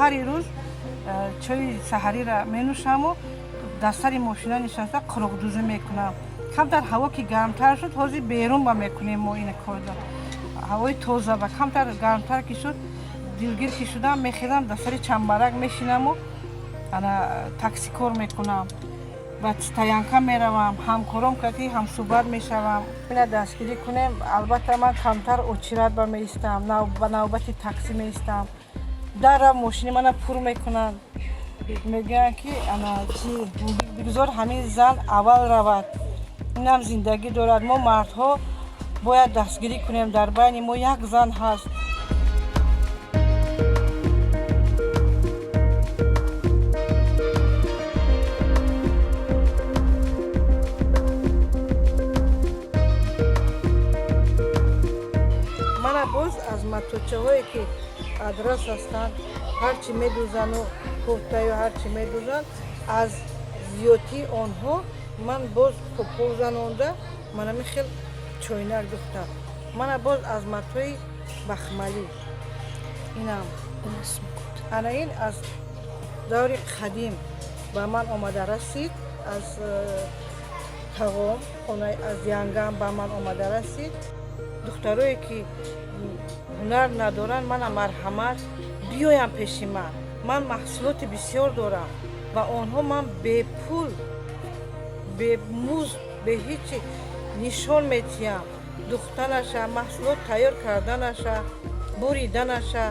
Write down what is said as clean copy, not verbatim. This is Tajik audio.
ҳари рӯз чойи саҳариро менӯшаму дар сари мошина нишаста қуруқдузӣ мекунам. Камтар ҳаво ки гармтар шуд, ҳозир берун ба мекунем мо ин корро. ҳавои тоза ба камтар гармтар ки шуд, дилгир ки шудам, мехезам дар сари чамбарак мешинаму ана такси кор мекунам. ба стоянка меравам, ҳамкором карди ҳамсӯҳбат мешавам. Ина дастгирӣ кунем. Албатта ман камтар очират ба меистам, ба навбати такси меистам. Дара мошини мана пур мекунанд. Мегӯянд ки ана чи бигзор ҳамин зан аввал равад. Инам зиндагӣ дорад. Мо мардҳо бояд дастгирӣ кунем. Дар байни мо як зан ҳаст. боз аз маточаҳое ки адрас ҳастанд, ҳарчи медӯзану кофтаю ҳарчи медӯзанд, аз зиёдии онҳо ман боз попол занонда манами хел чойнак духтам. Мана боз аз матои бахмалӣ инам ана ин аз даври қадим ба ман омада расид. Аз тағом аз янгам ба ман омада расид. духтарое ки ҳунар надоранд, мана марҳамат биёям пеши ман. Ман маҳсулоти бисёр дорам. Ба онҳо ман бепул, бемузд, беҳичи нишон метиҳам. духтанаша, маҳсулот тайёр карданаша, буриданаша.